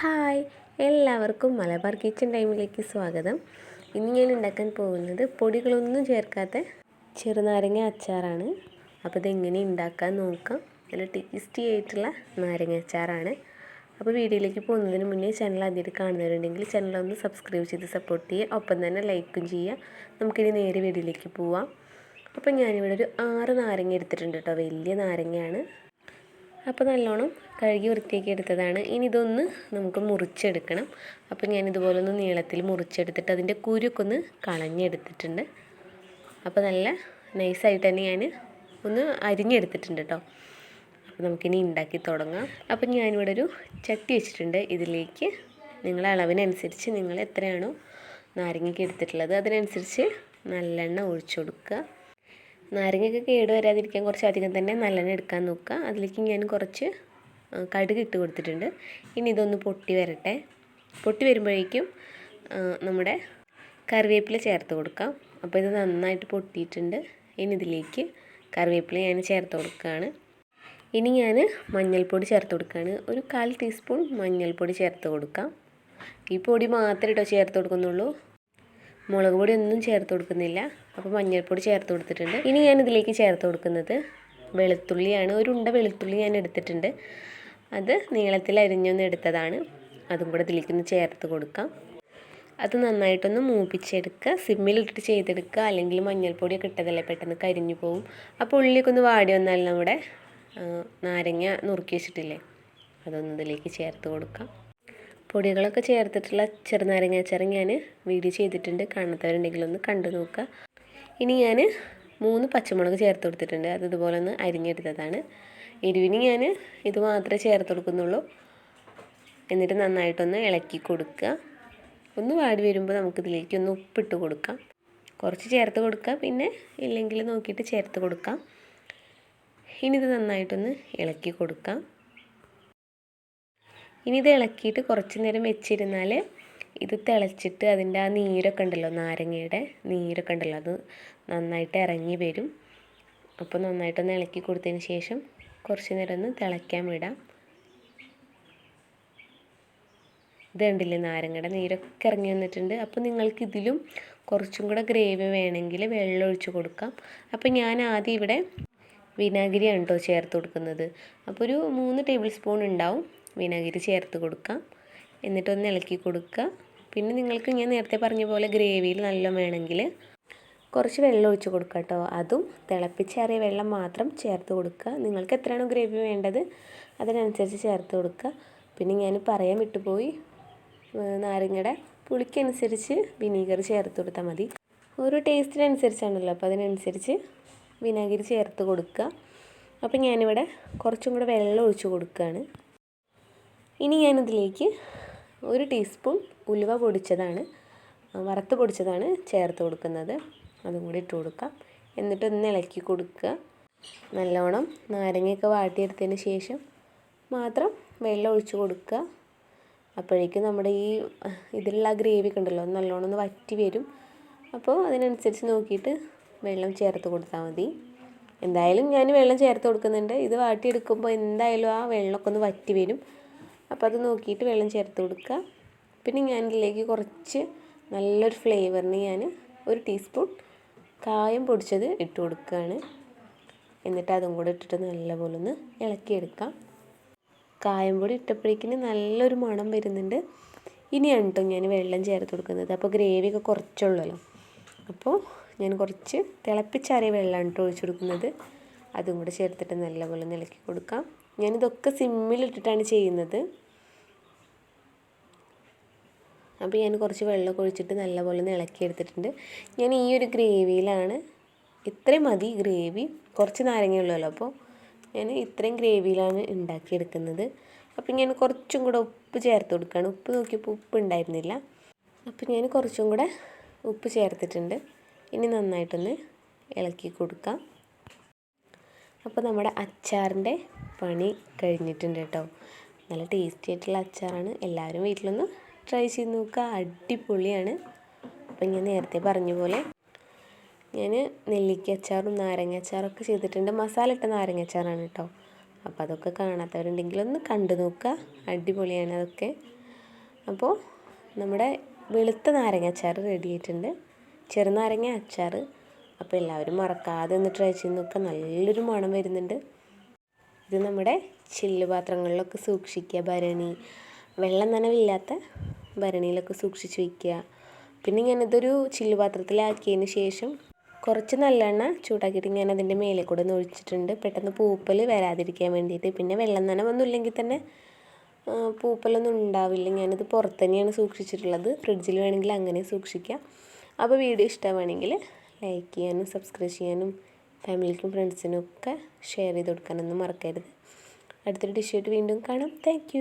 Hi, എല്ലാവർക്കും Malabar kitchen ടൈമിലേക്ക് സ്വാഗതം. ഇന്ന് ഞാൻ ഉണ്ടാക്കാൻ പോകുന്നത് പൊടികളൊന്നും ചേർക്കാത്ത ചെറുനാരങ്ങ അച്ചാറാണ്. അപ്പോൾ ഇതെങ്ങനെ ഉണ്ടാക്കാൻ നോക്കാം. നല്ല ടേസ്റ്റി ആയിട്ടുള്ള നാരങ്ങ അച്ചാറാണ്. അപ്പോൾ വീഡിയോയിലേക്ക് പോകുന്നതിന് മുന്നേ ചാനൽ ആദ്യമായിട്ട് കാണുന്നവരുണ്ടെങ്കിൽ ചാനലൊന്ന് സബ്സ്ക്രൈബ് ചെയ്ത് സപ്പോർട്ട് ചെയ്യുക. ഒപ്പം തന്നെ ലൈക്കും ചെയ്യുക. നമുക്കിനി നേരെ വീഡിയോയിലേക്ക് പോവാം. അപ്പോൾ ഞാനിവിടെ ഒരു 6 നാരങ്ങ എടുത്തിട്ടുണ്ട് കേട്ടോ. വലിയ നാരങ്ങയാണ്. അപ്പോൾ നല്ലോണം കഴുകി വൃത്തിയാക്കി എടുത്തതാണ്. ഇനി ഇതൊന്ന് നമുക്ക് മുറിച്ചെടുക്കണം. അപ്പോൾ ഞാനിതുപോലെ ഒന്ന് നീളത്തിൽ മുറിച്ചെടുത്തിട്ട് അതിൻ്റെ കുരുക്കെ ഒന്ന് കളഞ്ഞെടുത്തിട്ടുണ്ട്. അപ്പോൾ നല്ല നൈസായിട്ട് തന്നെ ഞാൻ ഒന്ന് അരിഞ്ഞെടുത്തിട്ടുണ്ട് കേട്ടോ. അപ്പോൾ നമുക്കിനി ഉണ്ടാക്കി തുടങ്ങാം. അപ്പോൾ ഞാനിവിടെ ഒരു ചട്ടി വെച്ചിട്ടുണ്ട്. ഇതിലേക്ക് നിങ്ങളുടെ അളവിനനുസരിച്ച് നിങ്ങൾ എത്രയാണോ നാരങ്ങയ്ക്ക് എടുത്തിട്ടുള്ളത് അതിനനുസരിച്ച് നല്ലെണ്ണ ഒഴിച്ചു കൊടുക്കുക. നാരങ്ങയൊക്കെ കേട് വരാതിരിക്കാൻ കുറച്ച് അധികം തന്നെ നല്ലെണ്ണ എടുക്കാൻ നോക്കുക. അതിലേക്ക് ഞാൻ കുറച്ച് കടുക് ഇട്ട് കൊടുത്തിട്ടുണ്ട്. ഇനി ഇതൊന്ന് പൊട്ടി വരട്ടെ. പൊട്ടി വരുമ്പോഴേക്കും നമ്മുടെ കറിവേപ്പില ചേർത്ത് കൊടുക്കാം. അപ്പോൾ ഇത് നന്നായിട്ട് പൊട്ടിയിട്ടുണ്ട്. ഇനി ഇതിലേക്ക് കറിവേപ്പില ഞാൻ ചേർത്ത് കൊടുക്കുകയാണ്. ഇനി ഞാൻ മഞ്ഞൾപ്പൊടി ചേർത്ത് കൊടുക്കുകയാണ്. ഒരു 1/4 ടീസ്പൂൺ മഞ്ഞൾപ്പൊടി ചേർത്ത് കൊടുക്കാം. ഈ പൊടി മാത്രമേ കേട്ടോ ചേർത്ത് കൊടുക്കുന്നുള്ളൂ. മുളക് പൊടി ഒന്നും ചേർത്ത് കൊടുക്കുന്നില്ല. അപ്പോൾ മഞ്ഞൾപ്പൊടി ചേർത്ത് കൊടുത്തിട്ടുണ്ട്. ഇനി ഞാൻ ഇതിലേക്ക് ചേർത്ത് കൊടുക്കുന്നത് വെളുത്തുള്ളിയാണ്. ഒരു ഉണ്ട വെളുത്തുള്ളി ഞാൻ എടുത്തിട്ടുണ്ട്. അത് നീളത്തിൽ അരിഞ്ഞൊന്ന് എടുത്തതാണ്. അതും കൂടെ ഇതിലേക്കൊന്ന് ചേർത്ത് കൊടുക്കാം. അത് നന്നായിട്ടൊന്ന് മൂപ്പിച്ചെടുക്കുക. സിമ്മിലിട്ടിട്ട് ചെയ്തെടുക്കുക. അല്ലെങ്കിൽ മഞ്ഞൾപ്പൊടിയൊക്കെ ഇട്ടതല്ലേ പെട്ടെന്ന് കരിഞ്ഞു പോകും. അപ്പോൾ ഉള്ളിയൊക്കെ ഒന്ന് വാടി വന്നാൽ നമ്മുടെ നാരങ്ങ നുറുക്കി വെച്ചിട്ടില്ലേ അതൊന്ന് ഇതിലേക്ക് ചേർത്ത് കൊടുക്കാം. പൊടികളൊക്കെ ചേർത്തിട്ടുള്ള ചെറുനാരങ്ങ അച്ചാർ ഞാൻ വീഡിയോ ചെയ്തിട്ടുണ്ട്. കാണാത്തവരുണ്ടെങ്കിൽ ഒന്ന് കണ്ടു നോക്കുക. ഇനി ഞാൻ 3 പച്ചമുളക് ചേർത്ത് കൊടുത്തിട്ടുണ്ട്. അത് ഇതുപോലെ ഒന്ന് അരിഞ്ഞെടുത്തതാണ്. എരിവിന് ഞാൻ ഇത് മാത്രമേ ചേർത്ത് കൊടുക്കുന്നുള്ളൂ. എന്നിട്ട് നന്നായിട്ടൊന്ന് ഇളക്കി കൊടുക്കുക. ഒന്ന് വാടി വരുമ്പോൾ നമുക്കിതിലേക്ക് ഒന്ന് ഉപ്പിട്ട് കൊടുക്കാം. കുറച്ച് ചേർത്ത് കൊടുക്കുക, പിന്നെ ഇല്ലെങ്കിൽ നോക്കിയിട്ട് ചേർത്ത് കൊടുക്കാം. ഇനി ഇത് നന്നായിട്ടൊന്ന് ഇളക്കി കൊടുക്കാം. ഇനി ഇത് ഇളക്കിയിട്ട് കുറച്ച് നേരം വെച്ചിരുന്നാൽ ഇത് തിളച്ചിട്ട് അതിൻ്റെ ആ നീരൊക്കെ ഉണ്ടല്ലോ, നാരങ്ങയുടെ നീരൊക്കെ ഉണ്ടല്ലോ, അത് നന്നായിട്ട് ഇറങ്ങി വരും. അപ്പോൾ നന്നായിട്ടൊന്ന് ഇളക്കി കൊടുത്തതിന് ശേഷം കുറച്ച് നേരം ഒന്ന് തിളയ്ക്കാൻ വിടാം. ഇത് കണ്ടില്ലേ, നാരങ്ങയുടെ നീരൊക്കെ ഇറങ്ങി വന്നിട്ടുണ്ട്. അപ്പോൾ നിങ്ങൾക്ക് ഇതിലും കുറച്ചും കൂടെ ഗ്രേവി വേണമെങ്കിൽ വെള്ളം ഒഴിച്ച് കൊടുക്കാം. അപ്പോൾ ഞാൻ ആദ്യം ഇവിടെ വിനാഗിരിയാണ് കേട്ടോ ചേർത്ത് കൊടുക്കുന്നത്. അപ്പോൾ ഒരു 3 ടേബിൾ സ്പൂൺ ഉണ്ടാവും വിനാഗിരി ചേർത്ത് കൊടുക്കാം. എന്നിട്ടൊന്ന് ഇളക്കി കൊടുക്കുക. പിന്നെ നിങ്ങൾക്ക് ഞാൻ നേരത്തെ പറഞ്ഞ പോലെ ഗ്രേവിയിൽ നല്ല വേണമെങ്കിൽ കുറച്ച് വെള്ളം ഒഴിച്ച് കൊടുക്കുക കേട്ടോ. അതും തിളപ്പിച്ചാറിയ വെള്ളം മാത്രം ചേർത്ത് കൊടുക്കുക. നിങ്ങൾക്ക് എത്രയാണോ ഗ്രേവി വേണ്ടത് അതിനനുസരിച്ച് ചേർത്ത് കൊടുക്കുക. പിന്നെ ഞാൻ പറയാൻ വിട്ടുപോയി, നാരങ്ങയുടെ പുളിക്കനുസരിച്ച് വിനീഗർ ചേർത്ത് കൊടുത്താൽ മതി. ഓരോ ടേസ്റ്റിനനുസരിച്ചാണല്ലോ, അപ്പോൾ അതിനനുസരിച്ച് വിനാഗിരി ചേർത്ത് കൊടുക്കുക. അപ്പോൾ ഞാനിവിടെ കുറച്ചും കൂടെ വെള്ളം ഒഴിച്ച് കൊടുക്കുകയാണ്. ഇനി ഞാനിതിലേക്ക് 1 ടീസ്പൂൺ ഉലുവ പൊടിച്ചതാണ്, വറുത്ത് പൊടിച്ചതാണ് ചേർത്ത് കൊടുക്കുന്നത്. അതും കൂടി ഇട്ട് കൊടുക്കാം. എന്നിട്ടൊന്ന് ഇളക്കി കൊടുക്കുക. നല്ലോണം നാരങ്ങയൊക്കെ വാട്ടിയെടുത്തതിന് ശേഷം മാത്രം വെള്ളം ഒഴിച്ച് കൊടുക്കുക. അപ്പോഴേക്കും നമ്മുടെ ഈ ഇതിലുള്ള ഗ്രേവി ഒക്കെ ഉണ്ടല്ലോ നല്ലോണം ഒന്ന് വറ്റി വരും. അപ്പോൾ അതിനനുസരിച്ച് നോക്കിയിട്ട് വെള്ളം ചേർത്ത് കൊടുത്താൽ മതി. എന്തായാലും ഞാൻ വെള്ളം ചേർത്ത് കൊടുക്കുന്നുണ്ട്. ഇത് വാട്ടിയെടുക്കുമ്പോൾ എന്തായാലും ആ വെള്ളമൊക്കെ ഒന്ന് വറ്റി വരും. അപ്പോൾ അത് നോക്കിയിട്ട് വെള്ളം ചേർത്ത് കൊടുക്കുക. പിന്നെ ഞാനിതിലേക്ക് കുറച്ച് നല്ലൊരു ഫ്ലേവറിന് ഞാൻ 1 ടീസ്പൂൺ കായം പൊടിച്ചത് ഇട്ട് കൊടുക്കുകയാണ്. എന്നിട്ട് അതും കൂടെ ഇട്ടിട്ട് നല്ലപോലെ ഒന്ന് ഇളക്കിയെടുക്കാം. കായം പൊടി ഇട്ടപ്പോഴേക്കിന് നല്ലൊരു മണം വരുന്നുണ്ട്. ഇനിയാണ് കേട്ടോ ഞാൻ വെള്ളം ചേർത്ത് കൊടുക്കുന്നത്. അപ്പോൾ ഗ്രേവിയൊക്കെ കുറച്ചുള്ളല്ലോ, അപ്പോൾ ഞാൻ കുറച്ച് തിളപ്പിച്ചാറിയ വെള്ളമാണ് കേട്ടോ ഒഴിച്ച് കൊടുക്കുന്നത്. അതും കൂടെ ചേർത്തിട്ട് നല്ലപോലെ ഒന്ന് ഇളക്കി കൊടുക്കാം. ഞാനിതൊക്കെ സിമ്മിലിട്ടിട്ടാണ് ചെയ്യുന്നത്. അപ്പോൾ ഞാൻ കുറച്ച് വെള്ളമൊക്കെ ഒഴിച്ചിട്ട് നല്ലപോലെ ഒന്ന് ഇളക്കിയെടുത്തിട്ടുണ്ട്. ഞാൻ ഈ ഒരു ഗ്രേവിയിലാണ്, ഇത്രയും മതി ഗ്രേവി, കുറച്ച് നാരങ്ങയുള്ളല്ലോ, അപ്പോൾ ഞാൻ ഇത്രയും ഗ്രേവിയിലാണ് ഉണ്ടാക്കിയെടുക്കുന്നത്. അപ്പോൾ ഞാൻ കുറച്ചും കൂടെ ഉപ്പ് ചേർത്ത് കൊടുക്കുകയാണ്. ഉപ്പ് നോക്കിയപ്പോൾ ഉപ്പ് ഉണ്ടായിരുന്നില്ല, അപ്പോൾ ഞാൻ കുറച്ചും കൂടെ ഉപ്പ് ചേർത്തിട്ടുണ്ട്. ഇനി നന്നായിട്ടൊന്ന് ഇളക്കി കൊടുക്കാം. അപ്പോൾ നമ്മുടെ അച്ചാറിൻ്റെ പണി കഴിഞ്ഞിട്ടുണ്ട് കേട്ടോ. നല്ല ടേസ്റ്റി ആയിട്ടുള്ള അച്ചാറാണ്. എല്ലാവരും വീട്ടിലൊന്ന് ട്രൈ ചെയ്ത് നോക്കുക. അടിപൊളിയാണ്. അപ്പം ഞാൻ നേരത്തെ പറഞ്ഞ പോലെ ഞാൻ നെല്ലിക്ക അച്ചാറും നാരങ്ങ അച്ചാറൊക്കെ ചെയ്തിട്ടുണ്ട്. മസാല ഇട്ട നാരങ്ങ അച്ചാറാണ് കേട്ടോ. അപ്പോൾ അതൊക്കെ കാണാത്തവരുണ്ടെങ്കിൽ ഒന്ന് കണ്ടു നോക്കുക. അടിപൊളിയാണ് അതൊക്കെ. അപ്പോൾ നമ്മുടെ വെളുത്ത നാരങ്ങ അച്ചാർ റെഡി ആയിട്ടുണ്ട്. ചെറുനാരങ്ങ അച്ചാർ. അപ്പോൾ എല്ലാവരും മറക്കാതെ ഒന്ന് ട്രൈ ചെയ്ത് നോക്കുക. നല്ലൊരു മണം വരുന്നുണ്ട്. ഇത് നമ്മുടെ ചില്ല് പാത്രങ്ങളിലൊക്കെ സൂക്ഷിക്കുക. ഭരണി, വെള്ളം നനവില്ലാത്ത ഭരണിയിലൊക്കെ സൂക്ഷിച്ച് വയ്ക്കുക. പിന്നെ ഞാനിതൊരു ചില്ല് പാത്രത്തിലാക്കിയതിന് ശേഷം കുറച്ച് നല്ലെണ്ണ ചൂടാക്കിയിട്ട് ഞാൻ അതിൻ്റെ മേലെ കൂടെ ഒന്ന് ഒഴിച്ചിട്ടുണ്ട്. പെട്ടെന്ന് പൂപ്പൽ വരാതിരിക്കാൻ വേണ്ടിയിട്ട്. പിന്നെ വെള്ളം നനവൊന്നും ഇല്ലെങ്കിൽ തന്നെ പൂപ്പലൊന്നും ഉണ്ടാവില്ല. ഞാനിത് പുറത്ത് തന്നെയാണ് സൂക്ഷിച്ചിട്ടുള്ളത്. ഫ്രിഡ്ജിൽ വേണമെങ്കിൽ അങ്ങനെ സൂക്ഷിക്കാം. അപ്പോൾ വീഡിയോ ഇഷ്ടമാണെങ്കിൽ ലൈക്ക് ചെയ്യാനും സബ്സ്ക്രൈബ് ചെയ്യാനും ഫാമിലിക്കും ഫ്രണ്ട്സിനും ഒക്കെ ഷെയർ ചെയ്ത് കൊടുക്കാനൊന്നും മറക്കരുത്. അടുത്തൊരു ഡിഷായിട്ട് വീണ്ടും കാണാം. താങ്ക്